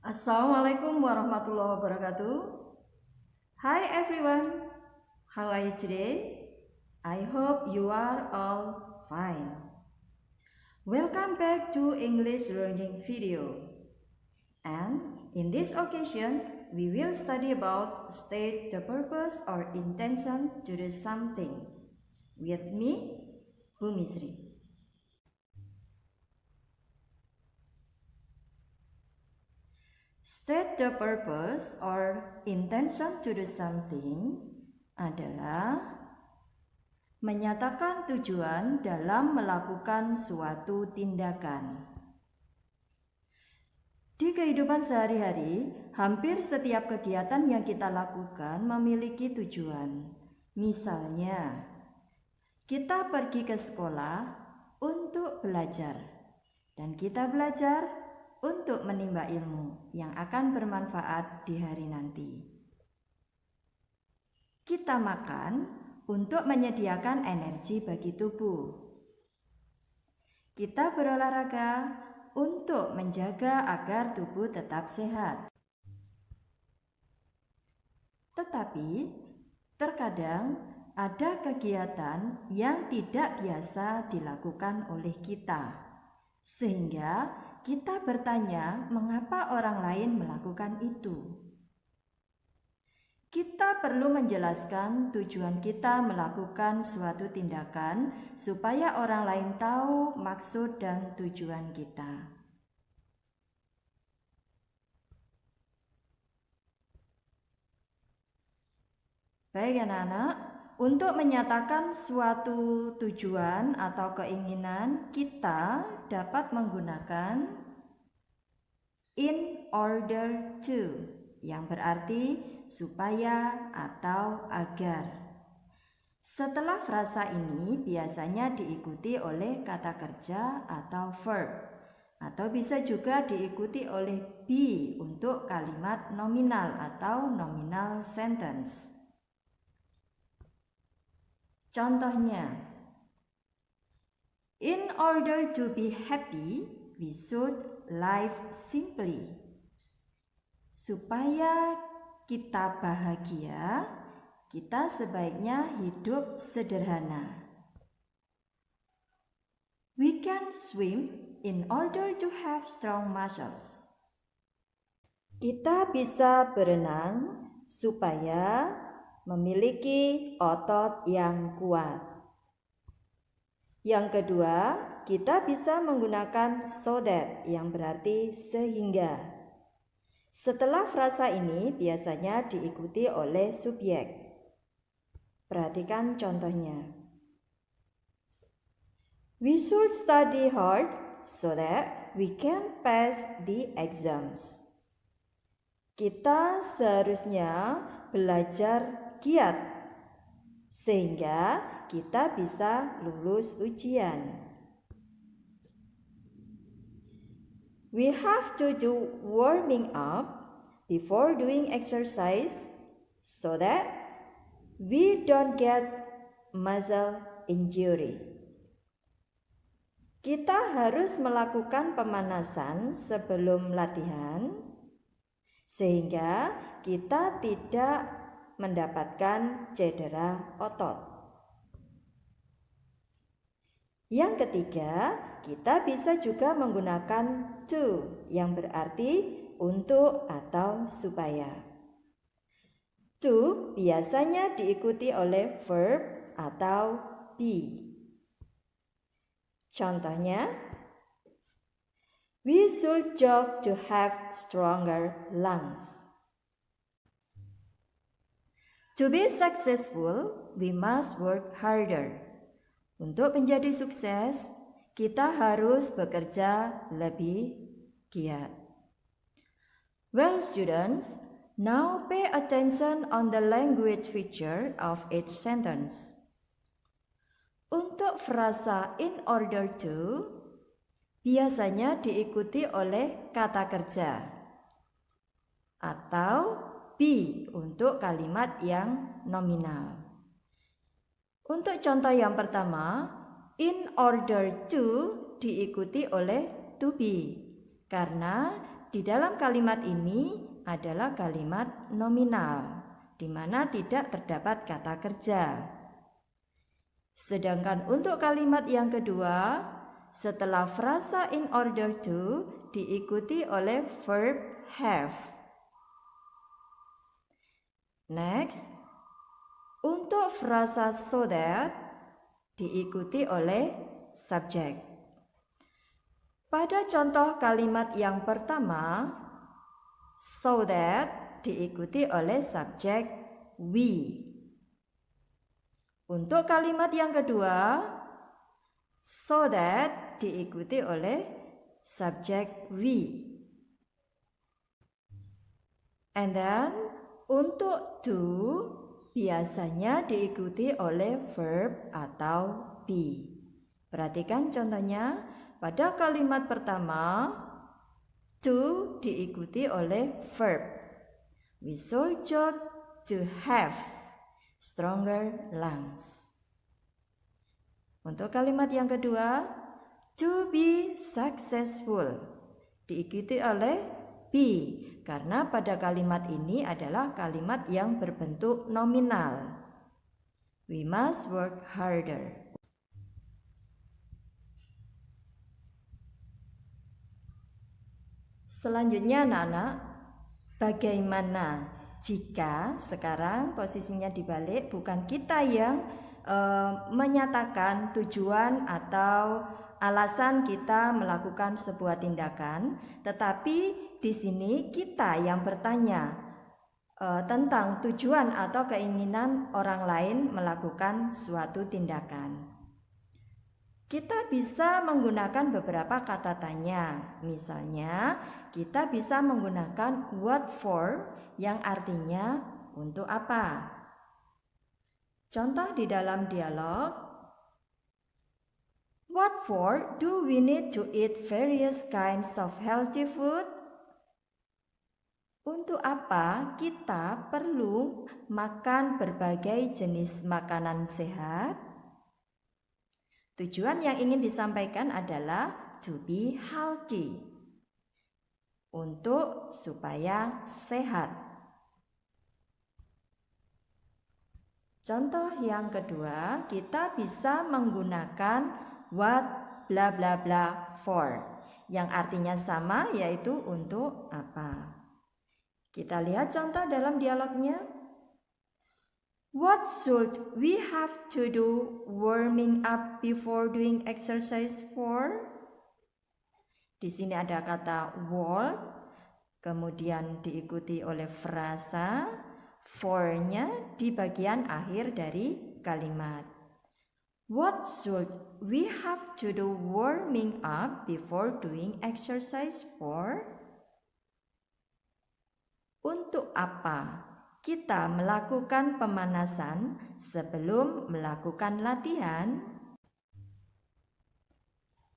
Assalamualaikum warahmatullahi wabarakatuh. Hi everyone, how are you today? I hope you are all fine. Welcome back to English learning video. And in this occasion, we will study about state the purpose or intention to do something. With me, Bumisri. State the purpose or intention to do something adalah menyatakan tujuan dalam melakukan suatu tindakan. Di kehidupan sehari-hari, hampir setiap kegiatan yang kita lakukan memiliki tujuan. Misalnya, kita pergi ke sekolah untuk belajar, dan kita belajar untuk menimba ilmu yang akan bermanfaat di hari nanti. Kita makan untuk menyediakan energi bagi tubuh. Kita berolahraga untuk menjaga agar tubuh tetap sehat. Tetapi, terkadang ada kegiatan yang tidak biasa dilakukan oleh kita, sehingga kita bertanya mengapa orang lain melakukan itu. Kita perlu menjelaskan tujuan kita melakukan suatu tindakan supaya orang lain tahu maksud dan tujuan kita. Baik anak-anak, untuk menyatakan suatu tujuan atau keinginan, kita dapat menggunakan in order to, yang berarti supaya atau agar. Setelah frasa ini biasanya diikuti oleh kata kerja atau verb, atau bisa juga diikuti oleh be untuk kalimat nominal atau nominal sentence. Contohnya, in order to be happy, we should live simply. Supaya kita bahagia, kita sebaiknya hidup sederhana. We can swim in order to have strong muscles. Kita bisa berenang supaya memiliki otot yang kuat. Yang kedua, kita bisa menggunakan so that, yang berarti sehingga. Setelah frasa ini biasanya diikuti oleh subjek. Perhatikan contohnya. We should study hard so that we can pass the exams. Kita seharusnya belajar giat sehingga kita bisa lulus ujian. We have to do warming up before doing exercise so that we don't get muscle injury. Kita harus melakukan pemanasan sebelum latihan sehingga kita tidak mendapatkan cedera otot. Yang ketiga, kita bisa juga menggunakan to, yang berarti untuk atau supaya. To biasanya diikuti oleh verb atau be. Contohnya, we should jog to have stronger lungs. To be successful, we must work harder. Untuk menjadi sukses, kita harus bekerja lebih giat. Well, students, now pay attention on the language feature of each sentence. Untuk frasa in order to, biasanya diikuti oleh kata kerja atau be untuk kalimat yang nominal. Untuk contoh yang pertama, in order to diikuti oleh to be, karena di dalam kalimat ini adalah kalimat nominal, di mana tidak terdapat kata kerja. Sedangkan untuk kalimat yang kedua, setelah frasa in order to diikuti oleh verb have. Next, untuk frasa so that diikuti oleh subjek. Pada contoh kalimat yang pertama, so that diikuti oleh subjek we. Untuk kalimat yang kedua, so that diikuti oleh subjek we. And then untuk to biasanya diikuti oleh verb atau be. Perhatikan contohnya, pada kalimat pertama, to diikuti oleh verb. We soldier to have stronger lungs. Untuk kalimat yang kedua, to be successful diikuti oleh be, karena pada kalimat ini adalah kalimat yang berbentuk nominal. We must work harder. Selanjutnya anak-anak, bagaimana jika sekarang posisinya dibalik, bukan kita yang menyatakan tujuan atau alasan kita melakukan sebuah tindakan, tetapi di sini kita yang bertanya tentang tujuan atau keinginan orang lain melakukan suatu tindakan. Kita bisa menggunakan beberapa kata tanya. Misalnya, kita bisa menggunakan what for yang artinya untuk apa. Contoh di dalam dialog, what for do we need to eat various kinds of healthy food? Untuk apa kita perlu makan berbagai jenis makanan sehat? Tujuan yang ingin disampaikan adalah to be healthy, untuk supaya sehat. Contoh yang kedua, kita bisa menggunakan what bla bla bla for, yang artinya sama, yaitu untuk apa. Kita lihat contoh dalam dialognya. What should we have to do warming up before doing exercise for? Di sini ada kata what, kemudian diikuti oleh frasa for-nya di bagian akhir dari kalimat. What should we have to do warming up before doing exercise for? Untuk apa kita melakukan pemanasan sebelum melakukan latihan?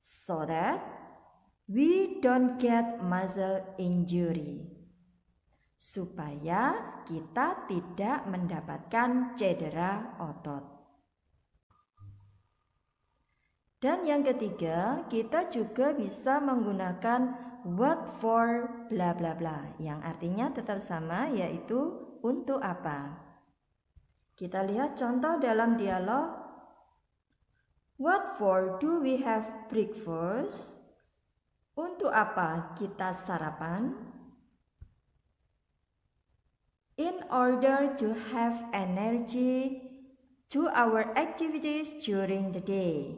So that we don't get muscle injury. Supaya kita tidak mendapatkan cedera otot. Dan yang ketiga, kita juga bisa menggunakan what for bla bla bla, yang artinya tetap sama, yaitu untuk apa. Kita lihat contoh dalam dialog. What for do we have breakfast? Untuk apa kita sarapan? In order to have energy to our activities during the day.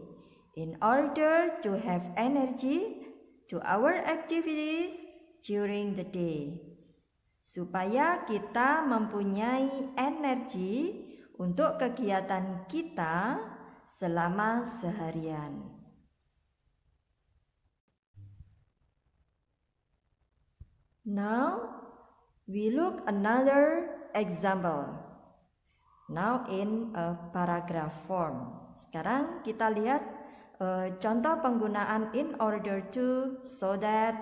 In order to have energy to our activities during the day. Supaya kita mempunyai energi untuk kegiatan kita selama seharian. Now we look another example. Now in a paragraph form. Sekarang kita lihat contoh penggunaan in order to, so that,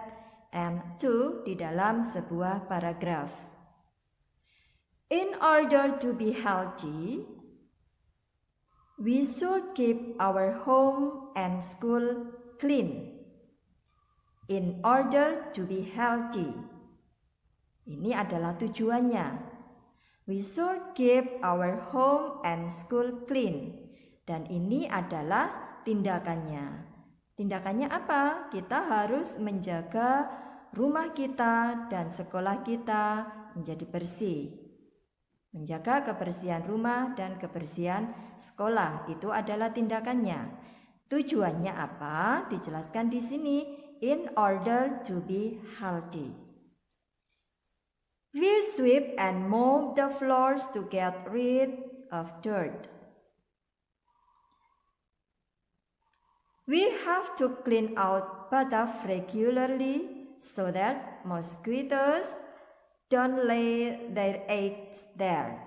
and to di dalam sebuah paragraf. In order to be healthy, We should keep our home and school clean in order to be healthy. Ini adalah tujuannya. We should keep our home and school clean. Dan ini adalah tindakannya. Tindakannya apa? Kita harus menjaga rumah kita dan sekolah kita menjadi bersih. Menjaga kebersihan rumah dan kebersihan sekolah itu adalah tindakannya. Tujuannya apa? Dijelaskan di sini, in order to be healthy. We sweep and mop the floors to get rid of dirt. We have to clean out baths regularly so that mosquitoes don't lay their eggs there.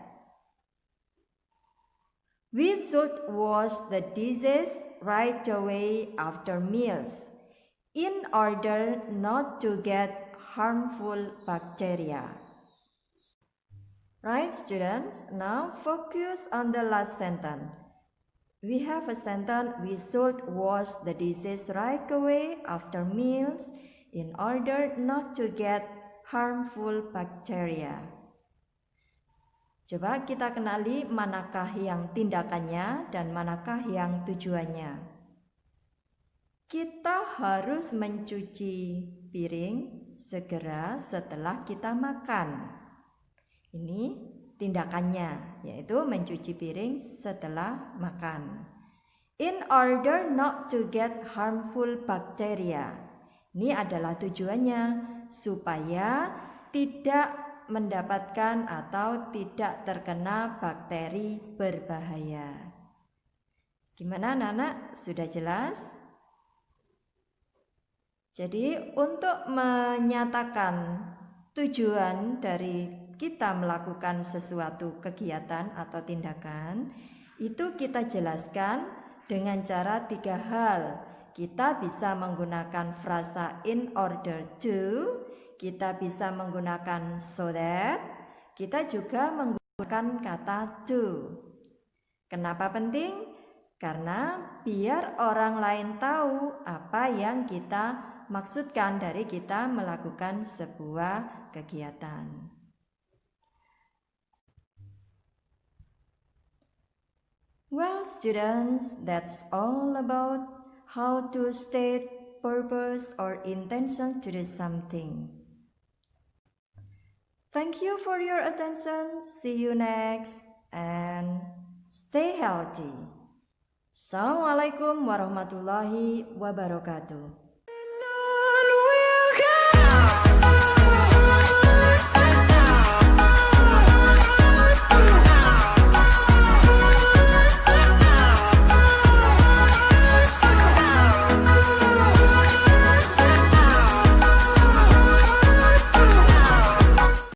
We should wash the dishes right away after meals in order not to get harmful bacteria. Right, students? Now focus on the last sentence. We have a sentence, we should wash the dishes right away after meals in order not to get harmful bacteria. Coba kita kenali manakah yang tindakannya dan manakah yang tujuannya. Kita harus mencuci piring segera setelah kita makan. Ini tindakannya, yaitu mencuci piring setelah makan. In order not to get harmful bacteria. Ini adalah tujuannya, supaya tidak mendapatkan atau tidak terkena bakteri berbahaya. Gimana anak-anak? Sudah jelas? Jadi untuk menyatakan tujuan dari kita melakukan sesuatu kegiatan atau tindakan, itu kita jelaskan dengan cara 3 hal. Kita bisa menggunakan frasa in order to, kita bisa menggunakan so that, kita juga menggunakan kata to. Kenapa penting? Karena biar orang lain tahu apa yang kita maksudkan dari kita melakukan sebuah kegiatan. Well, students, that's all about how to state purpose or intention to do something. Thank you for your attention. See you next and stay healthy. Assalamualaikum warahmatullahi wabarakatuh.